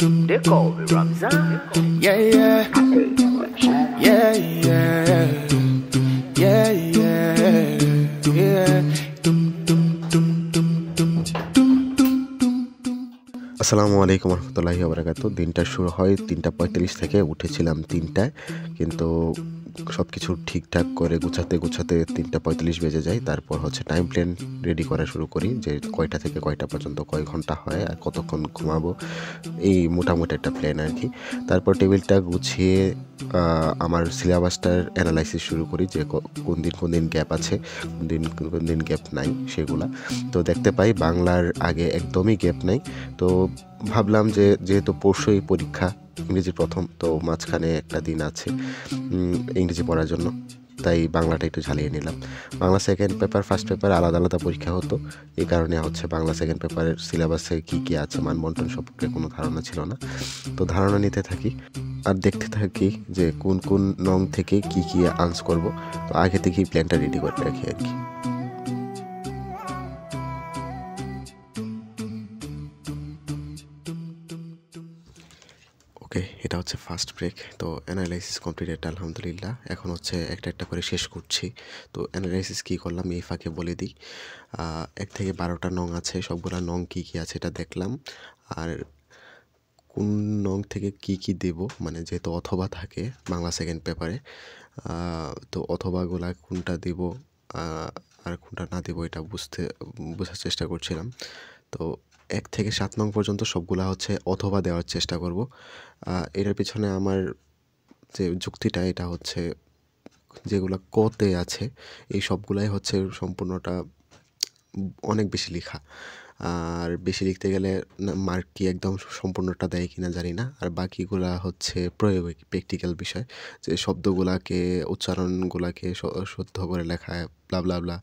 They call me Ramzan. Yeah, yeah, yeah, yeah, yeah, yeah, yeah. আসসালামু আলাইকুম রহমতুল্লাহি ওয়া দিনটা শুরু হয় 3:45 থেকে উঠেছিলাম 3টায়, কিন্তু সব কিছু ঠিকঠাক করে গুছাতে 3:45 বেজে যায়। তারপর টাইম প্ল্যান রেডি করা শুরু করি যে কয়টা থেকে কয়টা পর্যন্ত কয় ঘন্টা হয় আর কতক্ষণ ঘুমাবো, এই মোটামুটি একটা প্ল্যান আর কি। তারপর টেবিলটা গুছিয়ে আমার সিলেবাসটার অ্যানালাইসিস শুরু করি যে কোন দিন গ্যাপ আছে, কোন দিন গ্যাপ নাই সেগুলা। তো দেখতে পাই বাংলার আগে একদমই গ্যাপ নাই। তো ভাবলাম যে যেহেতু পরশুই পরীক্ষা, ইংরেজি প্রথম, তো মাঝখানে একটা দিন আছে ইংরেজি পড়ার জন্য, তাই বাংলাটা একটু ঝালিয়ে নিলাম। Bangla second paper first paper আলাদা আলাদা পরীক্ষা হতো, এই কারণে বাংলা সেকেন্ড পেপারের সিলেবাসে কী আছে মানবন্টন সম্পর্কে কোনো ধারণা ছিল না। তো ধারণা নিতে থাকি আর দেখতে থাকি যে কোন নং থেকে কী আনসার করব। তো আগে থেকেই প্ল্যানটা রেডি করে রাখি আর কি। ওকে, এটা ফার্স্ট ব্রেক। তো অ্যানালাইসিস কমপ্লিটেড আলহামদুলিল্লাহ। এখন একটা করে শেষ করছি। তো অ্যানালাইসিস কী করলাম এই ফাঁকে বলে দিই। 1 থেকে 12টা নং আছে, সবগুলা নং কী আছে এটা দেখলাম। আর কোন নং থেকে কী দেব, মানে যেহেতু অথবা থাকে বাংলা সেকেন্ড পেপারে, তো অথবাগুলা কোনটা দেব আর কোনটা না দেব এটা বোঝার চেষ্টা করছিলাম। তো 1 থেকে 7 নং পর্যন্ত সবগুলা অথবা দেওয়ার চেষ্টা করব। এটার পিছনে আমার যে যুক্তিটা এটা যেগুলো কতে আছে এই সবগুলাই সম্পূর্ণটা অনেক বেশি লেখা, আর বেশি লিখতে গেলে মার্ক কি একদম সম্পূর্ণটা দেয় কিনা জানি না। আর বাকিগুলা প্রয়োগিক প্র্যাকটিক্যাল বিষয়, যে শব্দগুলাকে উচ্চারণগুলাকে শুদ্ধ করে লেখা ব্লা ব্লা ব্লা।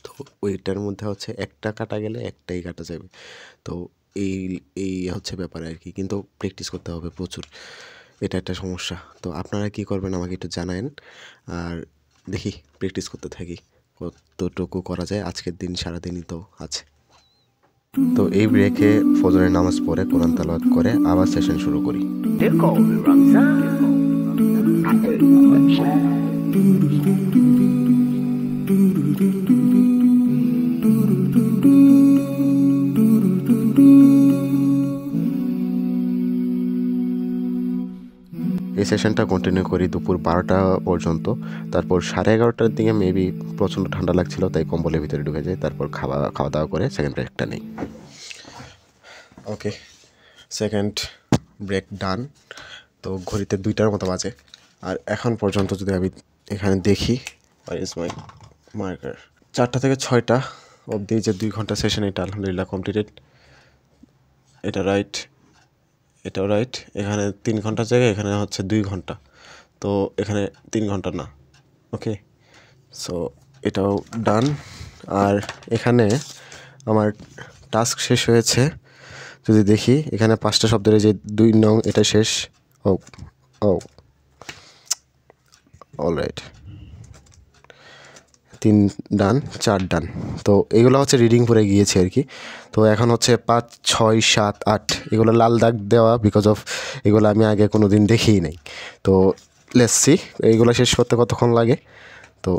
তো ওইটার মধ্যে একটা কাটা গেলে একটাই কাটা যাবে। তো এই ব্যাপার আর কি, কিন্তু প্র্যাকটিস করতে হবে প্রচুর, এটা একটা সমস্যা। তো আপনারা কি করবেন আমাকে একটু জানায়েন, আর দেখি প্র্যাকটিস করতে থাকি কতটুকু করা যায়। আজকের দিন সারাদিনই তো আছে। তো এই ব্রেকে ফজরের নামাজ পড়ে কোরআন তেলাওয়াত করে আবার সেশন শুরু করি। They call me Ramzan. এই সেশনটা কন্টিনিউ করি দুপুর 12টা পর্যন্ত। তারপর 11:30টার দিকে মেবি প্রচণ্ড ঠান্ডা লাগছিল, তাই কম্বলের ভিতরে ঢুকে যায়। তারপর খাওয়া দাওয়া করে সেকেন্ড ব্রেকটা নেই। ওকে, সেকেন্ড ব্রেক ডান। তো ঘড়িতে 2টার মতো বাজে, আর এখন পর্যন্ত যদি আমি এখানে দেখি ইজ মাই মার্কার, 4টা থেকে 6টা অবধি যে 2 ঘন্টা সেশন, এটা আলহামদুলিল্লাহ কমপ্লিটেড। এটা রাইট, এটাও রাইট। এখানে 3 ঘন্টার জায়গায় এখানে 2 ঘন্টা, তো এখানে 3 ঘন্টা না। ওকে, সো এটাও ডান। আর এখানে আমার টাস্ক শেষ হয়েছে। যদি দেখি এখানে 5টা শব্দের যে 2 নং এটা শেষ। ও অলরাইট, 3 ডান 4 ডান। তো এগুলো রিডিং পড়ে গিয়েছে আর কি। তো এখন 5, 6, 7, 8 এগুলো লাল দাগ দেওয়া, বিকজ অফ এগুলো আমি আগে কোনো দিন দেখিই নাই। তো লেটস সি এইগুলো শেষ করতে কতক্ষণ লাগে, তো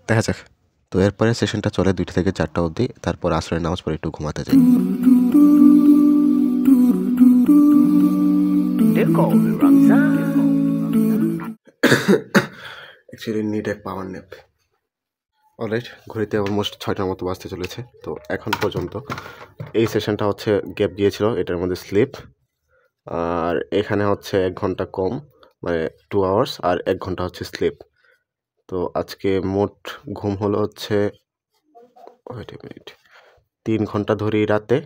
দেখা যাক। তো এরপরে সেশনটা চলে 2টা থেকে 4টা অবধি। তারপর আসরের নামাজ পড়ে একটু ঘুমাতে যাই। They call me Ramzan. Actually need a power nap. Alright, ঘড়িতে অলমোস্ট 6টার মতো বাজতে চলেছে। তো এখন পর্যন্ত এই সেশনটা গ্যাপ গিয়েছিল, এটার মধ্যে স্লিপ। আর এখানে 1 ঘন্টা কম, মানে 2 আওয়ার্স, আর 1 ঘন্টা স্লিপ। তো আজকে মোট ঘুম হলো 3 ঘন্টা ধরি রাতে,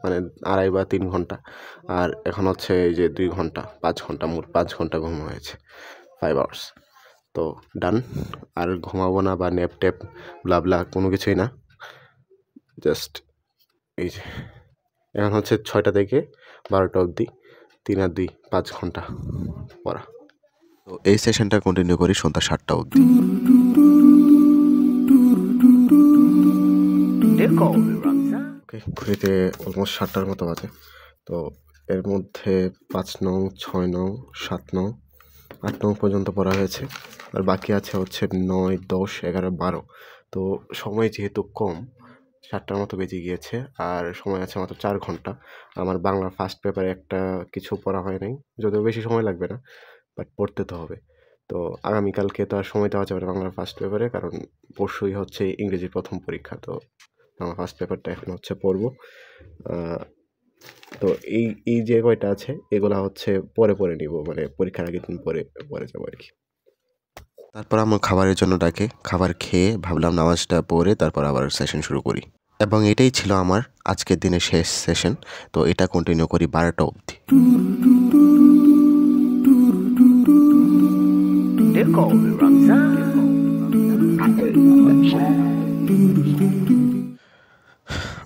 মানে 2.5 বা 3 ঘন্টা। আর এখন এই যে 2 ঘন্টা, 5 ঘন্টা, মোট 5 ঘন্টা ঘুম হয়েছে, 5 আওয়ার্স। তো ডান, আর ঘুমাবো না বা ন্যাপ ট্যাপ ব্লা কোনো কিছুই না। জাস্ট এই যে এখন 6টা থেকে 12টা অবধি, 3 আর 2 5 ঘন্টা পড়া। তো এই সেশনটা কন্টিনিউ করি সন্ধ্যা 7টা অবধি। They call me Ramzan. ওকে, ঘড়িতে অলমোস্ট 7টার মতো বাজে। তো এর মধ্যে 5 নং, 6 নং, 7 নং, 8 নং পর্যন্ত পড়া হয়েছে। আর বাকি আছে হচ্ছে 9, 10, 11, 12। তো সময় যেহেতু কম, 7টার মতো বেজে গিয়েছে, আর সময় আছে মাত্র 4 ঘন্টা। আমার বাংলা ফার্স্ট পেপারে একটা কিছু পড়া হয় নাই, যদিও বেশি সময় লাগবে না, বাট পড়তে তো হবে। তো আগামীকালকে তো আর সময় দেওয়া যাবে না বাংলার ফার্স্ট পেপারে, কারণ পরশুই হচ্ছে ইংরেজির প্রথম পরীক্ষা। তো বাংলা ফার্স্ট পেপারটা এখন হচ্ছে পড়বো। তো এই যে কয়টা আছে এগুলা হচ্ছে পরে নিব, মানে পরীক্ষার আগের দিন পরে যাবো আর কি। তারপর আমার খাবারের জন্য ডাকে, খাবার খেয়ে ভাবলাম নামাজটা পড়ে তারপর আবার সেশন শুরু করি। এবং এটাই ছিল আমার আজকের দিনের শেষ সেশন। তো এটা কন্টিনিউ করি 12টা অবধি। They call me Ramzan.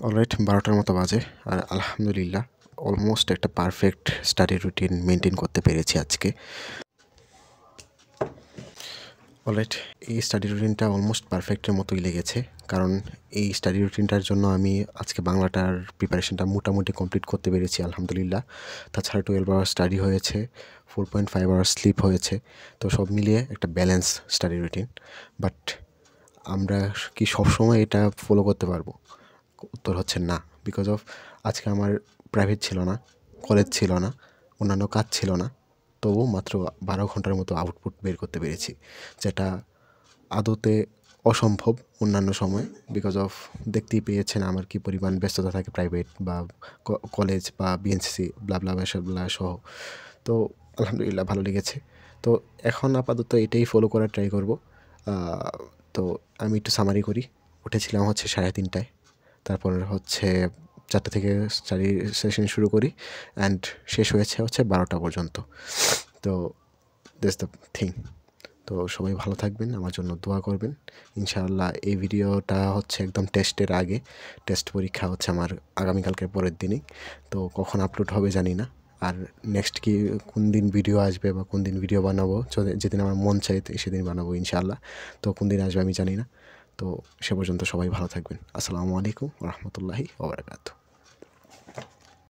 Alright 12টার মতো বাজে, আর আলহামদুলিল্লাহ অলমোস্ট একটা পারফেক্ট স্টাডি রুটিন মেনটেন করতে পেরেছি আজকে। অলরাইট, এই স্টাডি রুটিনটা অলমোস্ট পারফেক্টের মতোই লেগেছে, কারণ এই স্টাডি রুটিনটার জন্য আমি আজকে বাংলাটার প্রিপারেশনটা মোটামুটি কমপ্লিট করতে পেরেছি আলহামদুলিল্লাহ। তাছাড়া 12 আওয়ার স্টাডি হয়েছে, 4.5 আওয়ার স্লিপ হয়েছে। তো সব মিলিয়ে একটা ব্যালেন্স স্টাডি রুটিন। বাট আমরা কি সবসময় এটা ফলো করতে পারবো? উত্তর হচ্ছে না, বিকজ অফ আজকে আমার প্রাইভেট ছিল না, কলেজ ছিল না, অন্যান্য কাজ ছিল না, তবু মাত্র 12 ঘন্টার মতো আউটপুট বের করতে পেরেছি, যেটা আদতে অসম্ভব অন্যান্য সময়। বিকজ অফ দেখতেই পেয়েছেন আমার কি পরিমাণ ব্যস্ততা থাকে প্রাইভেট বা কলেজ বা বিএনসিসি ব্লাবলা এসবগুলা সহ। তো আলহামদুলিল্লাহ ভালো লেগেছে। তো এখন আপাতত এটাই ফলো করার ট্রাই করব। তো আমি একটু সামারি করি। উঠেছিলাম হচ্ছে 3:30টায়, তারপর হচ্ছে 4টা থেকে স্টাডি সেশন শুরু করি, অ্যান্ড শেষ হয়েছে হচ্ছে 12টা পর্যন্ত। তো দ্যাটস দ্য থিং। তো সবাই ভালো থাকবেন, আমার জন্য দোয়া করবেন ইনশাআল্লাহ। এই ভিডিওটা হচ্ছে একদম টেস্টের আগে, টেস্ট পরীক্ষা হচ্ছে আমার আগামীকালকের পরের দিনই। তো কখন আপলোড হবে জানি না, আর নেক্সট কি কোন দিন ভিডিও আসবে বা কোন দিন ভিডিও বানাবো, যেদিন আমার মন চাই সেদিন বানাবো ইনশাআল্লাহ। তো কোন দিন আসবে আমি জানি না। তো সে পর্যন্ত সবাই ভালো থাকবেন। আসসালামু আলাইকুম ওয়া রাহমাতুল্লাহি ওয়া বারাকাতুহু।